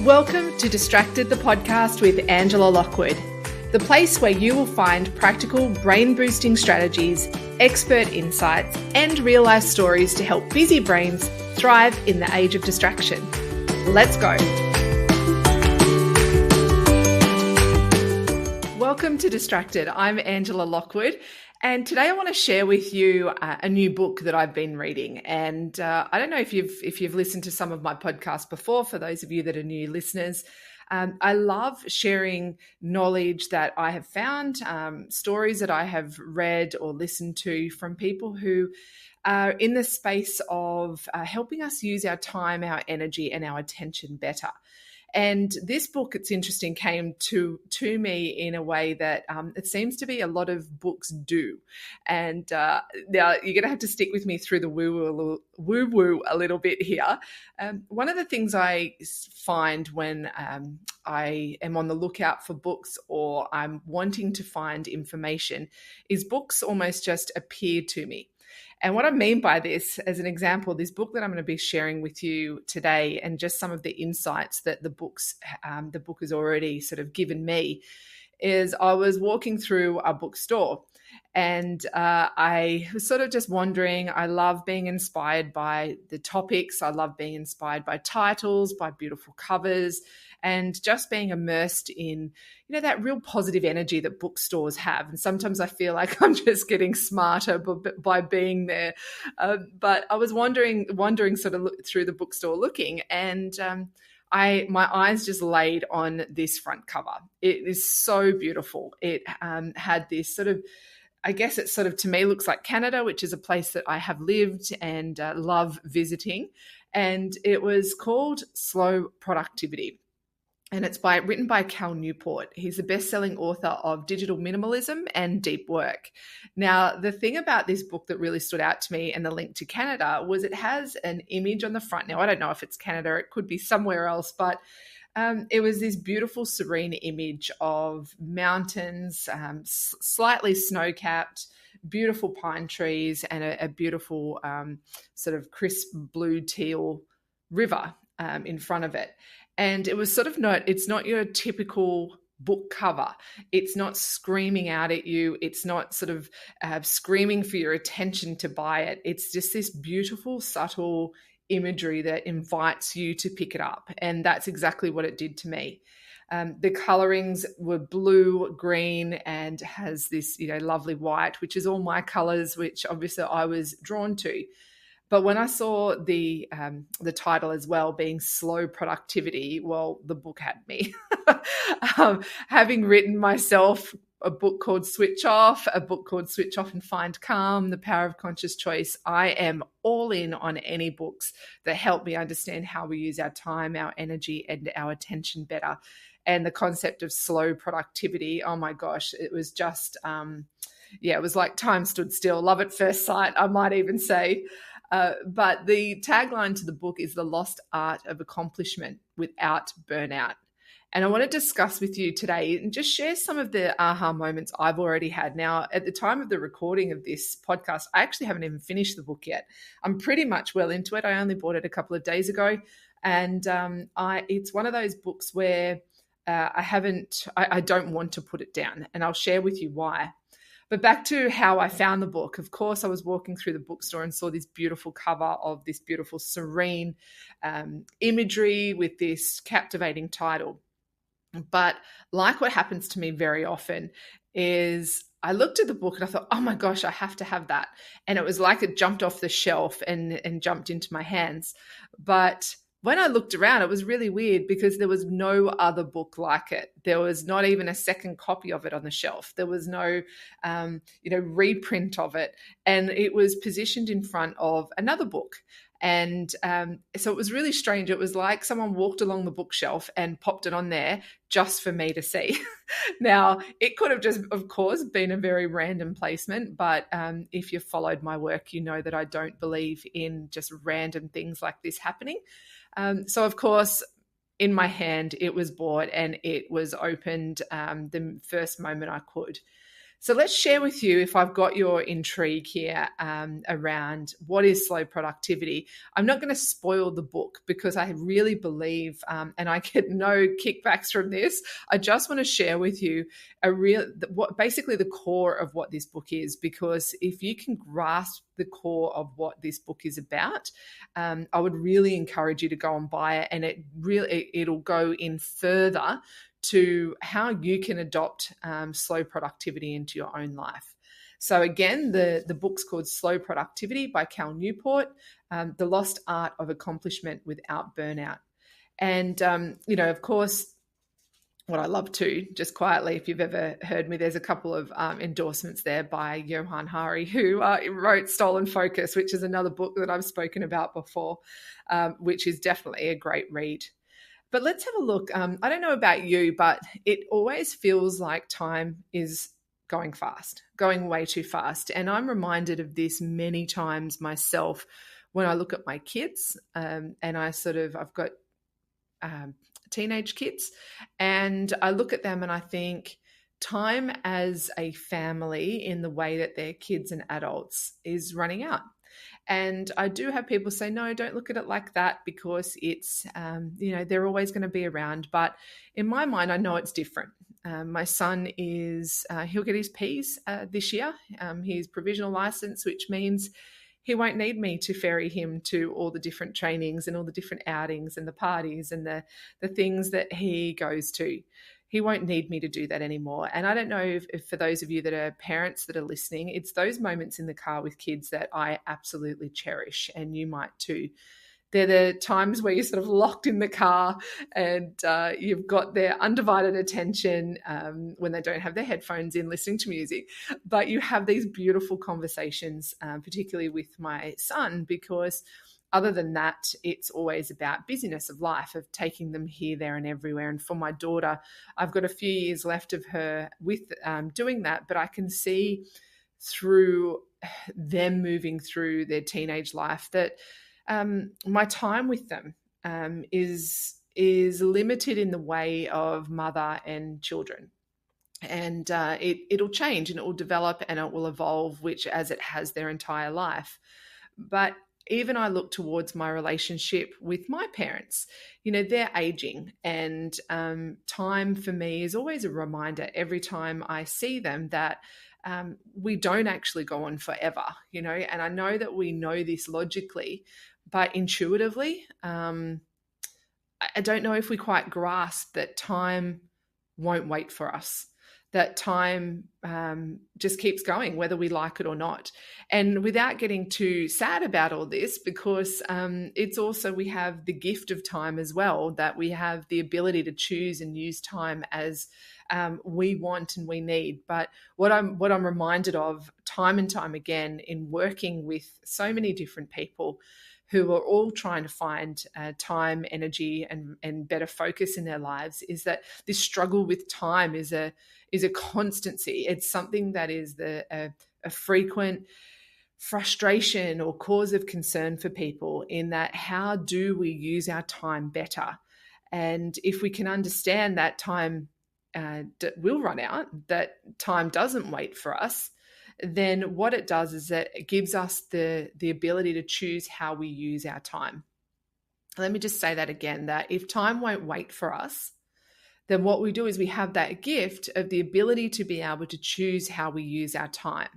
Welcome to Distracted, the podcast with Angela Lockwood, the place where you will find practical brain-boosting strategies, expert insights, and real-life stories to help busy brains thrive in the age of distraction. Let's go. Welcome to Distracted. I'm Angela Lockwood, and today I want to share with you a new book that I've been reading. And I don't know if you've listened to some of my podcasts before. For those of you that are new listeners, I love sharing knowledge that I have found, stories that I have read or listened to from people who are in the space of helping us use our time, our energy, and our attention better. And this book, it's interesting, came to me in a way that it seems to be a lot of books do. And now you're going to have to stick with me through the woo-woo a little bit here. One of the things I find when I am on the lookout for books or I'm wanting to find information is books almost just appear to me. And what I mean by this, as an example, this book that I'm going to be sharing with you today and just some of the insights that the book has already sort of given me is I was walking through a bookstore and I was sort of just wondering. I love being inspired by the topics. I love being inspired by titles, by beautiful covers, and just being immersed in, that real positive energy that bookstores have. And sometimes I feel like I'm just getting smarter by being there. But I was wandering sort of through the bookstore looking, and my eyes just laid on this front cover. It is so beautiful. It had this sort of, I guess it sort of, to me, looks like Canada, which is a place that I have lived and love visiting. And it was called Slow Productivity. And it's written by Cal Newport. He's the best-selling author of Digital Minimalism and Deep Work. Now, the thing about this book that really stood out to me and the link to Canada was it has an image on the front. Now, I don't know if it's Canada. It could be somewhere else, but it was this beautiful, serene image of mountains, slightly snow-capped, beautiful pine trees, and a beautiful sort of crisp blue teal river in front of it. And it was sort of it's not your typical book cover. It's not screaming out at you. It's not sort of screaming for your attention to buy it. It's just this beautiful, subtle imagery that invites you to pick it up. And that's exactly what it did to me. The colorings were blue, green, and has this, lovely white, which is all my colors, which obviously I was drawn to. But when I saw the title as well, being Slow Productivity, well, the book had me. Having written myself a book called Switch Off, a book called Switch Off and Find Calm, The Power of Conscious Choice, I am all in on any books that help me understand how we use our time, our energy, and our attention better. And the concept of slow productivity, oh my gosh, it was just, it was like time stood still. Love at first sight, I might even say. But the tagline to the book is The Lost Art of Accomplishment Without Burnout. And I want to discuss with you today and just share some of the aha moments I've already had. Now, at the time of the recording of this podcast, I actually haven't even finished the book yet. I'm pretty much well into it. I only bought it a couple of days ago. And it's one of those books where I don't want to put it down. And I'll share with you why. But back to how I found the book. Of course, I was walking through the bookstore and saw this beautiful cover of this beautiful, serene imagery with this captivating title. But like what happens to me very often is I looked at the book and I thought, oh my gosh, I have to have that. And it was like it jumped off the shelf and jumped into my hands. But when I looked around, it was really weird because there was no other book like it. There was not even a second copy of it on the shelf. There was no, reprint of it. And it was positioned in front of another book. And so it was really strange. It was like someone walked along the bookshelf and popped it on there just for me to see. Now, it could have just, of course, been a very random placement. But if you've followed my work, you know that I don't believe in just random things like this happening. So, of course, in my hand, it was bought and it was opened the first moment I could. So let's share with you, if I've got your intrigue here, around what is slow productivity. I'm not going to spoil the book because I really believe, and I get no kickbacks from this. I just want to share with you what basically the core of what this book is, because if you can grasp the core of what this book is about, I would really encourage you to go and buy it, and it'll go in further to how you can adopt slow productivity into your own life. So again, the book's called Slow Productivity by Cal Newport, The Lost Art of Accomplishment Without Burnout. And, of course, what I love too, just quietly, if you've ever heard me, there's a couple of endorsements there by Johan Hari, who wrote Stolen Focus, which is another book that I've spoken about before, which is definitely a great read. But let's have a look. I don't know about you, but it always feels like time is going fast, going way too fast. And I'm reminded of this many times myself when I look at my kids, and I've got teenage kids, and I look at them and I think time as a family in the way that they're kids and adults is running out. And I do have people say, no, don't look at it like that, because it's, they're always going to be around. But in my mind, I know it's different. My son he'll get his P's this year, his provisional license, which means he won't need me to ferry him to all the different trainings and all the different outings and the parties and the things that he goes to. He won't need me to do that anymore. And I don't know if for those of you that are parents that are listening, it's those moments in the car with kids that I absolutely cherish, and you might too. They're the times where you're sort of locked in the car and you've got their undivided attention when they don't have their headphones in listening to music. But you have these beautiful conversations, particularly with my son, because other than that, it's always about busyness of life, of taking them here, there, and everywhere. And for my daughter, I've got a few years left of her with doing that, but I can see through them moving through their teenage life that my time with them is limited in the way of mother and children. And it'll change and it will develop and it will evolve, which as it has their entire life. But even I look towards my relationship with my parents, they're aging, and time for me is always a reminder every time I see them that we don't actually go on forever, and I know that we know this logically, but intuitively, I don't know if we quite grasp that time won't wait for us. That time just keeps going, whether we like it or not. And without getting too sad about all this, because it's also, we have the gift of time as well, that we have the ability to choose and use time as we want and we need. But what I'm reminded of time and time again in working with so many different people who are all trying to find time, energy, and better focus in their lives, is that this struggle with time is a constancy. It's something that is a frequent frustration or cause of concern for people, in that how do we use our time better? And if we can understand that time will run out, that time doesn't wait for us, then what it does is that it gives us the ability to choose how we use our time. Let me just say that again, that if time won't wait for us, then what we do is we have that gift of the ability to be able to choose how we use our time.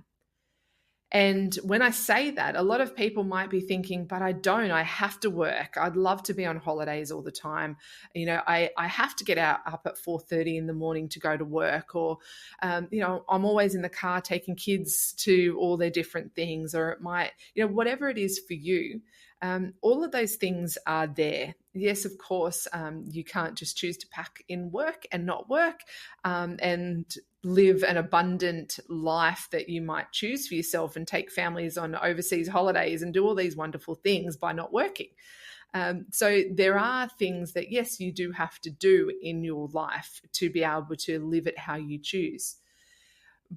And when I say that, a lot of people might be thinking, but I don't, I have to work. I'd love to be on holidays all the time. I have to get up at 4:30 in the morning to go to work, or, I'm always in the car taking kids to all their different things, or it might, whatever it is for you. All of those things are there. Yes, of course, you can't just choose to pack in work and not work and live an abundant life that you might choose for yourself and take families on overseas holidays and do all these wonderful things by not working. So there are things that, yes, you do have to do in your life to be able to live it how you choose.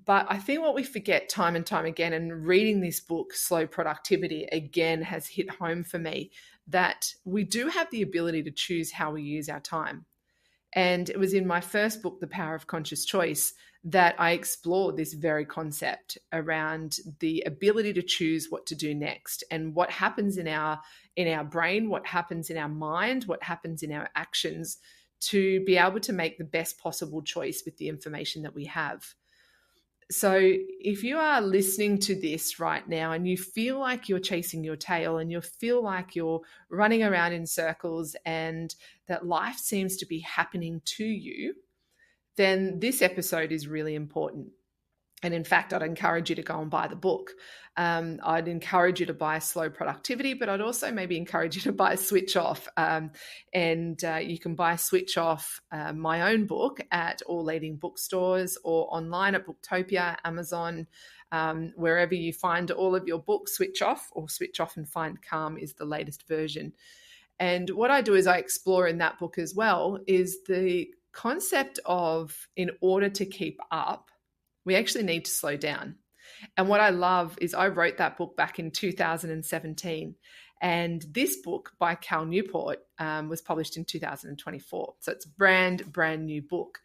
But I think what we forget time and time again, and reading this book, Slow Productivity, again has hit home for me, that we do have the ability to choose how we use our time. And it was in my first book, The Power of Conscious Choice, that I explored this very concept around the ability to choose what to do next and what happens in our brain, what happens in our mind, what happens in our actions to be able to make the best possible choice with the information that we have. So if you are listening to this right now and you feel like you're chasing your tail and you feel like you're running around in circles and that life seems to be happening to you, then this episode is really important. And in fact, I'd encourage you to go and buy the book. I'd encourage you to buy Slow Productivity, but I'd also maybe encourage you to buy Switch Off. You can buy Switch Off, my own book, at all leading bookstores or online at Booktopia, Amazon, wherever you find all of your books. Switch Off or Switch Off and Find Calm is the latest version. And what I do is I explore in that book as well is the concept of, in order to keep up, we actually need to slow down. And what I love is I wrote that book back in 2017. And this book by Cal Newport was published in 2024. So it's a brand new book.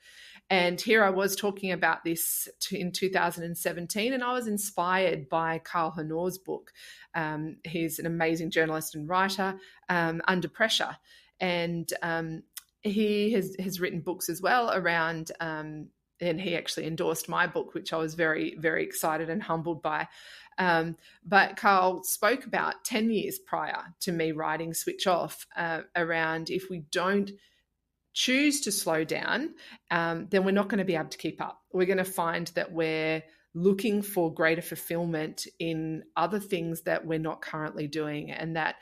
And here I was talking about this in 2017, and I was inspired by Carl Hanor's book. He's an amazing journalist and writer, Under Pressure. And he has written books as well around and he actually endorsed my book, which I was very, very excited and humbled by. But Carl spoke about 10 years prior to me writing Switch Off around, if we don't choose to slow down, then we're not going to be able to keep up. We're going to find that we're looking for greater fulfillment in other things that we're not currently doing, and that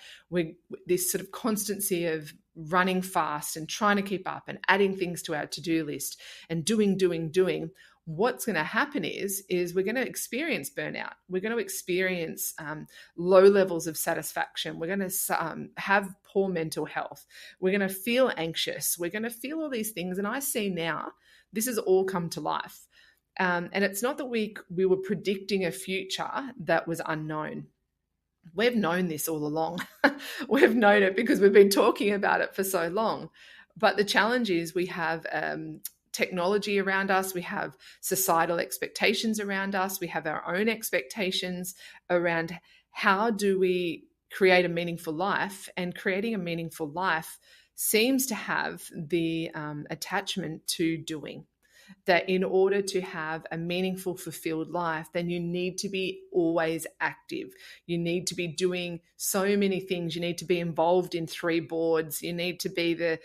this sort of constancy of running fast and trying to keep up and adding things to our to-do list and doing, what's going to happen is we're going to experience burnout. We're going to experience low levels of satisfaction. We're going to have poor mental health. We're going to feel anxious. We're going to feel all these things. And I see now this has all come to life. And it's not that we were predicting a future that was unknown. We've known this all along. We've known it because we've been talking about it for so long. But the challenge is we have technology around us, we have societal expectations around us, we have our own expectations around how do we create a meaningful life, and creating a meaningful life seems to have the attachment to doing. That in order to have a meaningful, fulfilled life, then you need to be always active. You need to be doing so many things. You need to be involved in 3 boards. You need to be the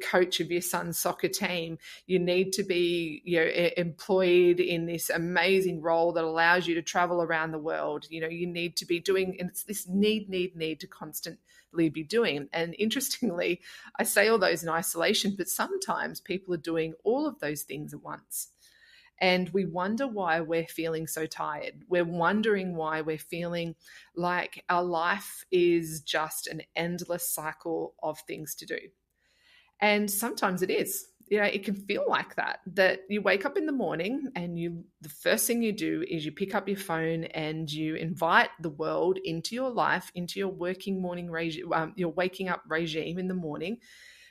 coach of your son's soccer team. You need to be, employed in this amazing role that allows you to travel around the world. You need to be doing, and it's this need to constantly be doing. And interestingly, I say all those in isolation, but sometimes people are doing all of those things at once. And we wonder why we're feeling so tired. We're wondering why we're feeling like our life is just an endless cycle of things to do. And sometimes it is. It can feel like that you wake up in the morning and the first thing you do is you pick up your phone and you invite the world into your life, into your working morning regime, your waking up regime in the morning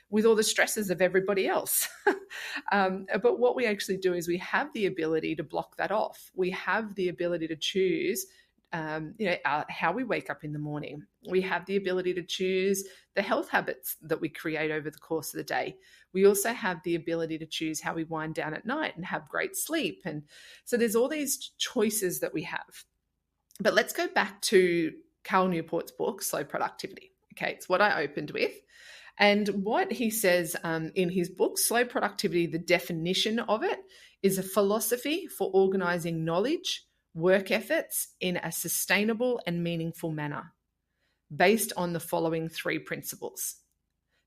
with all the stresses of everybody else. But what we actually do is we have the ability to block that off. We have the ability to choose how we wake up in the morning. We have the ability to choose the health habits that we create over the course of the day. We also have the ability to choose how we wind down at night and have great sleep. And so there's all these choices that we have. But let's go back to Cal Newport's book, Slow Productivity. Okay, it's what I opened with. And what he says in his book, Slow Productivity, the definition of it is a philosophy for organizing knowledge, work efforts in a sustainable and meaningful manner based on the following 3 principles.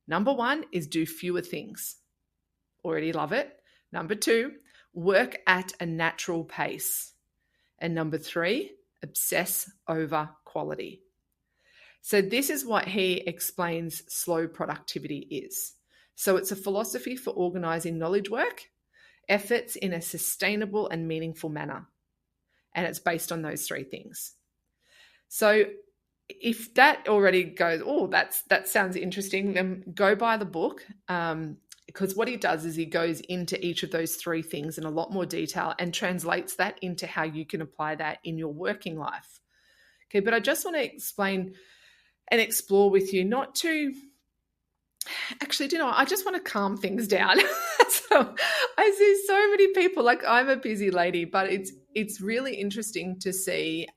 Number 1 is do fewer things. Already love it. Number 2, work at a natural pace. And number 3, obsess over quality. So this is what he explains slow productivity is. So it's a philosophy for organizing knowledge work, efforts in a sustainable and meaningful manner. And it's based on those 3 things. So if that already goes, that sounds interesting, then go buy the book. because what he does is he goes into each of those three things in a lot more detail and translates that into how you can apply that in your working life. Okay, but I just want to explain and explore with you, not to actually, do you know, I just want to calm things down. So I see so many people, like, I'm a busy lady, but it's really interesting to see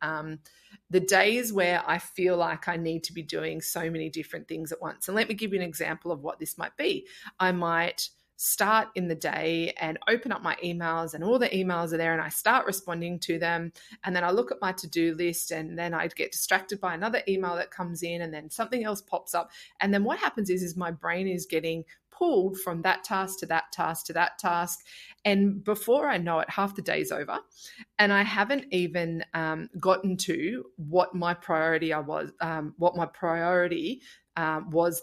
the days where I feel like I need to be doing so many different things at once. And let me give you an example of what this might be. I might start in the day and open up my emails, and all the emails are there, and I start responding to them. And then I look at my to-do list, and then I get distracted by another email that comes in, and then something else pops up. And then what happens is my brain is getting pulled from that task to that task to that task. And before I know it, half the day's over, and I haven't even gotten to what my priority was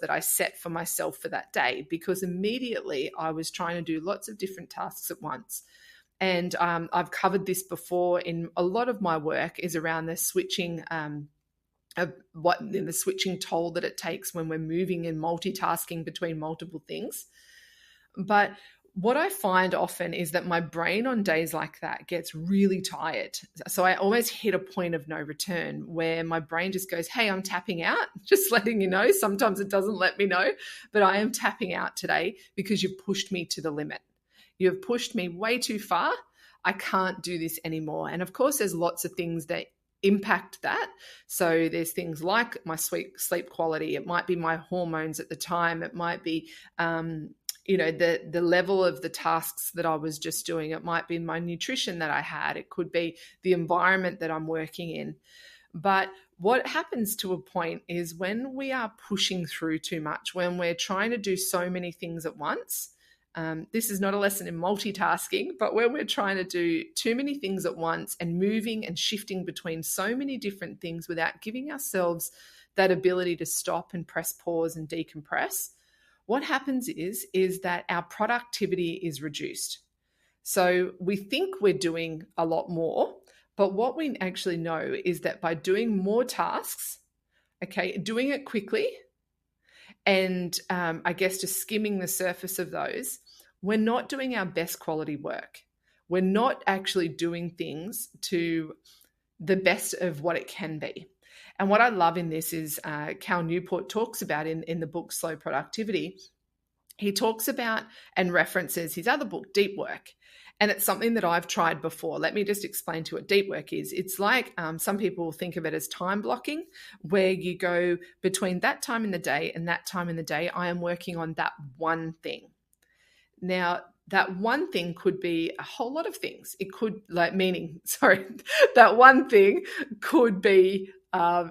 that I set for myself for that day, because immediately I was trying to do lots of different tasks at once. And I've covered this before in a lot of my work, is around the switching the switching toll that it takes when we're moving and multitasking between multiple things. But what I find often is that my brain on days like that gets really tired. So I almost hit a point of no return where my brain just goes, hey, I'm tapping out, just letting you know. Sometimes it doesn't let me know, but I am tapping out today because you've pushed me to the limit. You've pushed me way too far. I can't do this anymore. And of course, there's lots of things that impact that. So there's things like my sleep quality. It might be my hormones at the time. It might be the level of the tasks that I was just doing. It might be my nutrition that I had. It could be the environment that I'm working in. But what happens to a point is when we are pushing through too much, when we're trying to do so many things at once. This is not a lesson in multitasking, but when we're trying to do too many things at once and moving and shifting between so many different things without giving ourselves that ability to stop and press pause and decompress, what happens is that our productivity is reduced. So we think we're doing a lot more, but what we actually know is that by doing more tasks, doing it quickly, and I guess just skimming the surface of those, we're not doing our best quality work. We're not actually doing things to the best of what it can be. And what I love in this is Cal Newport talks about in the book Slow Productivity. He talks about and references his other book, Deep Work. And it's something that I've tried before. Let me just explain to you what deep work is. It's like some people think of it as time blocking, where you go between that time in the day and that time in the day, I am working on that one thing. Now, that one thing could be a whole lot of things. It could that one thing could be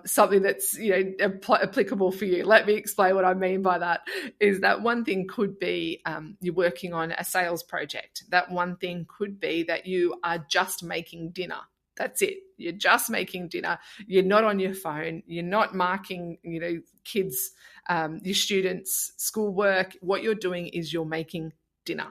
something that's applicable for you. Let me explain what I mean by that. Is that one thing could be you're working on a sales project. That one thing could be that you are just making dinner. That's it. You're just making dinner. You're not on your phone. You're not marking, kids, your students' schoolwork. What you're doing is you're making dinner.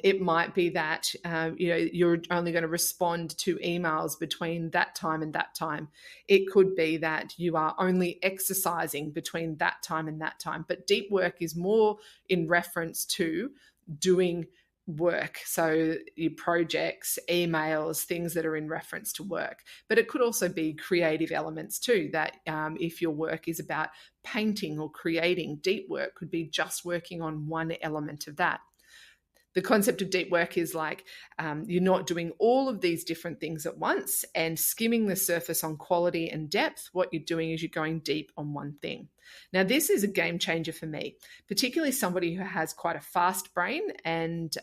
It might be that you're only going to respond to emails between that time and that time. It could be that you are only exercising between that time and that time. But deep work is more in reference to doing work. So your projects, emails, things that are in reference to work. But it could also be creative elements too, that if your work is about painting or creating, deep work could be just working on one element of that. The concept of deep work is like you're not doing all of these different things at once and skimming the surface on quality and depth. What you're doing is you're going deep on one thing. Now, this is a game changer for me, particularly somebody who has quite a fast brain, and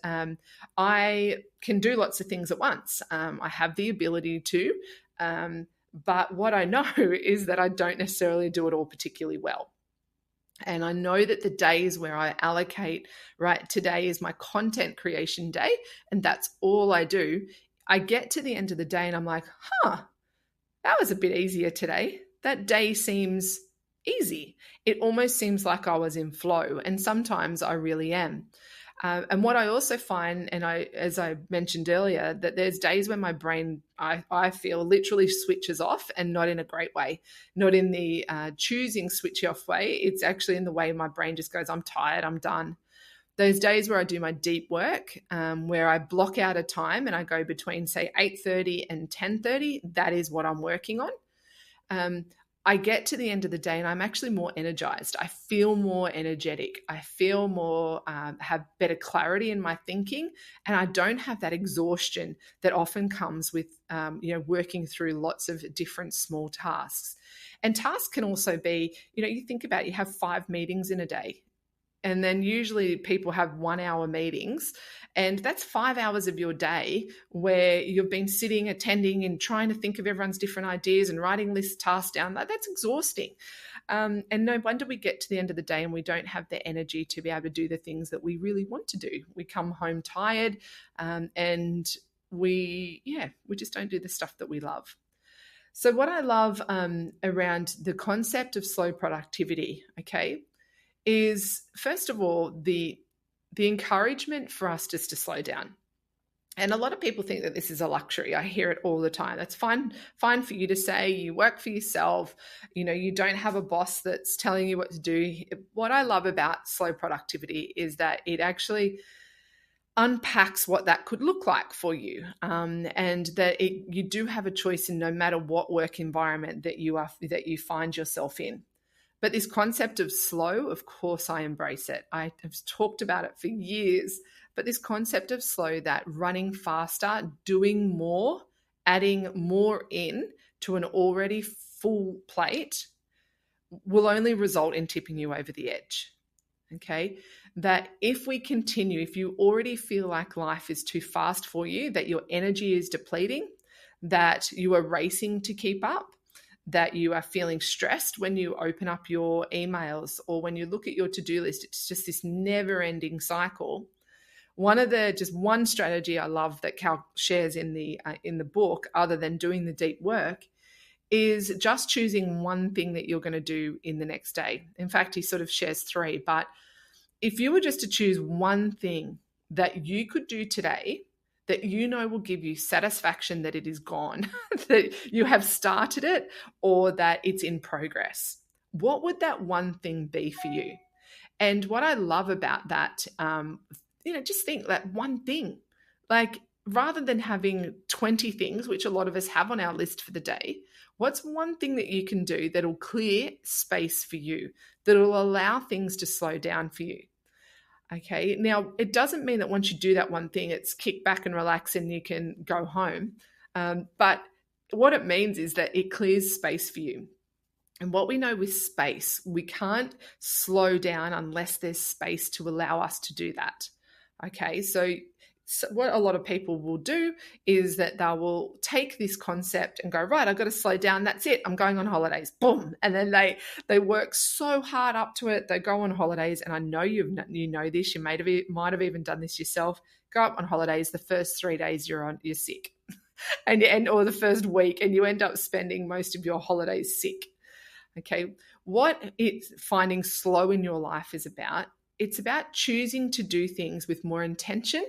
I can do lots of things at once. I have the ability to, but what I know is that I don't necessarily do it all particularly well. And I know that the days where I allocate, today is my content creation day, and that's all I do. I get to the end of the day and I'm like, that was a bit easier today. That day seems easy. It almost seems like I was in flow, and sometimes I really am. And what I also find, and as I mentioned earlier, that there's days when my brain, I feel, literally switches off, and not in a great way, not in the choosing switch off way. It's actually in the way my brain just goes, I'm tired, I'm done. those days where I do my deep work, where I block out a time and I go between, say, 8:30 and 10:30, that is what I'm working on. I get to the end of the day and I'm actually more energized. I feel more energetic. I feel more, have better clarity in my thinking, and I don't have that exhaustion that often comes with, working through lots of different small tasks. And tasks can also be, you think about it, you have 5 meetings in a day. And then usually people have 1 hour meetings, and that's 5 hours of your day where you've been sitting, attending, and trying to think of everyone's different ideas and writing lists, tasks down. That's exhausting. And no wonder we get to the end of the day and we don't have the energy to be able to do the things that we really want to do. We come home tired, and we just don't do the stuff that we love. So what I love around the concept of slow productivity, okay, is first of all the encouragement for us just to slow down. And a lot of people think that this is a luxury. I hear it all the time. That's fine for you to say. You work for yourself. You don't have a boss that's telling you what to do. What I love about slow productivity is that it actually unpacks what that could look like for you, and that you do have a choice in no matter what work environment that you find yourself in. But this concept of slow, of course, I embrace it. I have talked about it for years. But this concept of slow, that running faster, doing more, adding more in to an already full plate, will only result in tipping you over the edge. Okay? That if we continue, if you already feel like life is too fast for you, that your energy is depleting, that you are racing to keep up, that you are feeling stressed when you open up your emails or when you look at your to-do list, it's just this never-ending cycle. One strategy I love that Cal shares in the book, other than doing the deep work, is just choosing one thing that you're going to do in the next day. In fact, he sort of shares 3, but if you were just to choose one thing that you could do today that will give you satisfaction that it is gone, that you have started it, or that it's in progress, what would that one thing be for you? And what I love about that, just think that one thing, like rather than having 20 things, which a lot of us have on our list for the day, what's one thing that you can do that'll clear space for you, that'll allow things to slow down for you? Okay, now it doesn't mean that once you do that one thing, it's kick back and relax and you can go home. But what it means is that it clears space for you. And what we know with space, we can't slow down unless there's space to allow us to do that. Okay, so what a lot of people will do is that they will take this concept and go, right, I've got to slow down. That's it. I'm going on holidays. Boom. And then they work so hard up to it. They go on holidays. And I know you know this. You might have even done this yourself. Go up on holidays. The first 3 days you're sick, or the first week, and you end up spending most of your holidays sick. Okay, what it's finding slow in your life is about. It's about choosing to do things with more intention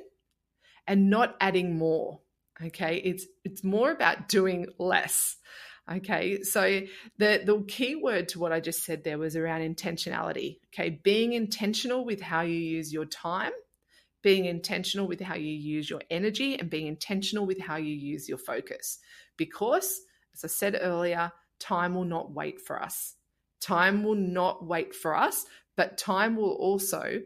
and not adding more. Okay, it's more about doing less. Okay, so the key word to what I just said there was around intentionality. Okay, being intentional with how you use your time, being intentional with how you use your energy, and being intentional with how you use your focus. Because, as I said earlier, time will not wait for us. Time will not wait for us, but time will also,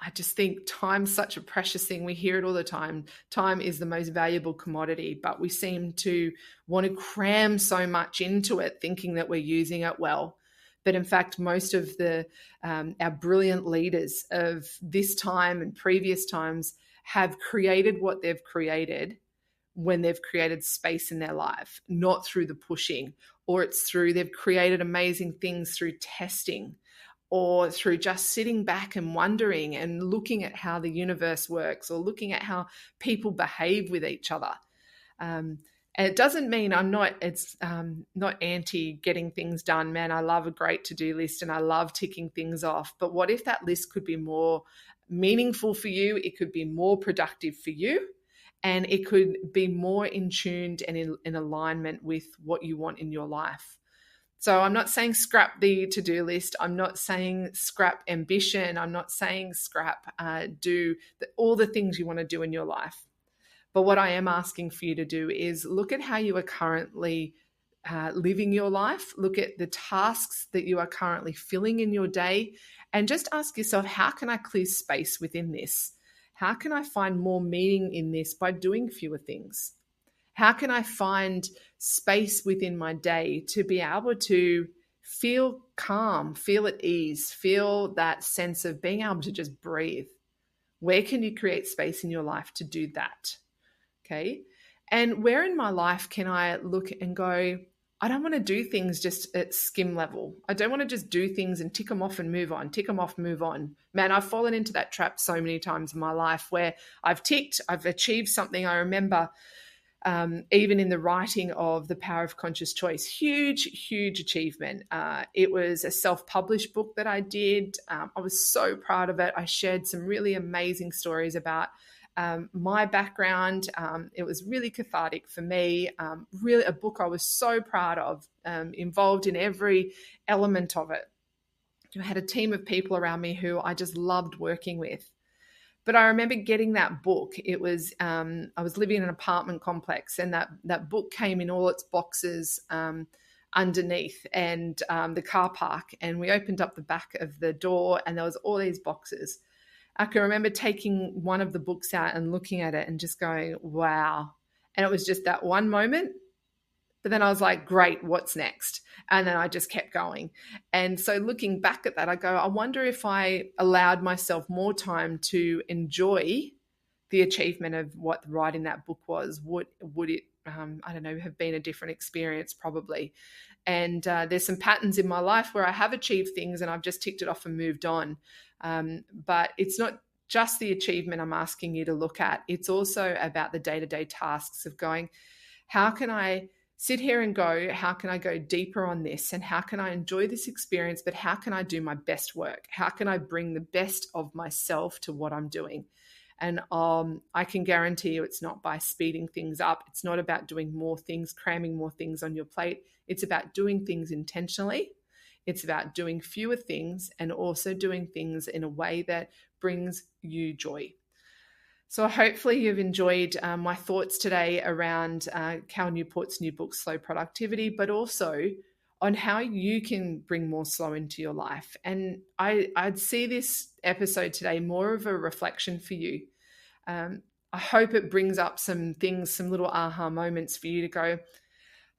I just think time's such a precious thing. We hear it all the time. Time is the most valuable commodity, but we seem to want to cram so much into it, thinking that we're using it well. But in fact, most of our brilliant leaders of this time and previous times have created what they've created when they've created space in their life, not through the pushing, or it's through they've created amazing things through testing, or through just sitting back and wondering and looking at how the universe works, or looking at how people behave with each other. And it doesn't mean I'm not anti getting things done, man. I love a great to-do list and I love ticking things off. But what if that list could be more meaningful for you? It could be more productive for you, and it could be more in tuned and in alignment with what you want in your life. So I'm not saying scrap the to-do list. I'm not saying scrap ambition. I'm not saying scrap all the things you want to do in your life. But what I am asking for you to do is look at how you are currently living your life. Look at the tasks that you are currently filling in your day, and just ask yourself, how can I clear space within this? How can I find more meaning in this by doing fewer things? How can I find space within my day to be able to feel calm, feel at ease, feel that sense of being able to just breathe? Where can you create space in your life to do that? Okay. And where in my life can I look and go, I don't want to do things just at skim level. I don't want to just do things and tick them off and move on, tick them off, move on. Man, I've fallen into that trap so many times in my life where I've achieved something. I remember even in the writing of The Power of Conscious Choice, huge achievement. It was a self-published book that I did. I was so proud of it. I shared some really amazing stories about my background. It was really cathartic for me. Really a book I was so proud of, involved in every element of it. I had a team of people around me who I just loved working with. But I remember getting that book. It was I was living in an apartment complex, and that book came in all its boxes underneath and the car park. And we opened up the back of the door, and there was all these boxes. I can remember taking one of the books out and looking at it and just going, wow. And it was just that one moment. But then I was like, great, what's next? And then I just kept going. And so looking back at that, I go, I wonder if I allowed myself more time to enjoy the achievement of what writing that book was. Would it, I don't know, have been a different experience? Probably. And there's some patterns in my life where I have achieved things and I've just ticked it off and moved on. But it's not just the achievement I'm asking you to look at. It's also about the day-to-day tasks of going, how can I sit here and go, how can I go deeper on this? And how can I enjoy this experience? But how can I do my best work? How can I bring the best of myself to what I'm doing? And I can guarantee you it's not by speeding things up. It's not about doing more things, cramming more things on your plate. It's about doing things intentionally. It's about doing fewer things and also doing things in a way that brings you joy. So hopefully you've enjoyed my thoughts today around Cal Newport's new book, Slow Productivity, but also on how you can bring more slow into your life. And I'd see this episode today more of a reflection for you. I hope it brings up some things, some little aha moments for you to go,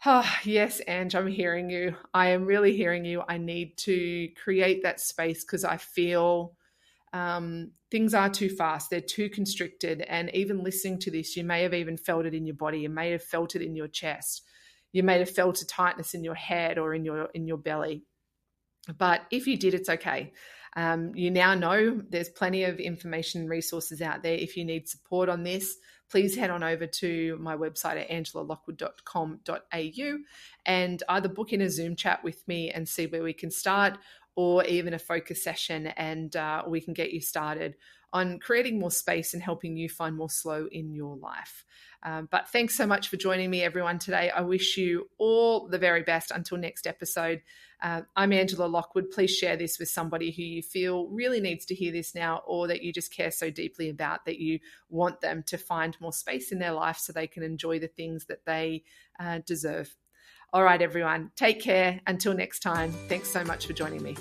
oh, yes, Ange, I'm hearing you. I am really hearing you. I need to create that space because I feel things are too fast. They're too constricted. And even listening to this, you may have even felt it in your body. You may have felt it in your chest. You may have felt a tightness in your head or in your belly. But if you did, it's okay. You now know there's plenty of information and resources out there. If you need support on this, please head on over to my website at angelalockwood.com.au and either book in a Zoom chat with me and see where we can start, or even a focus session, and we can get you started on creating more space and helping you find more slow in your life. But thanks so much for joining me, everyone, today. I wish you all the very best until next episode. I'm Angela Lockwood. Please share this with somebody who you feel really needs to hear this now, or that you just care so deeply about that you want them to find more space in their life so they can enjoy the things that they deserve. All right, everyone, take care. Until next time, thanks so much for joining me.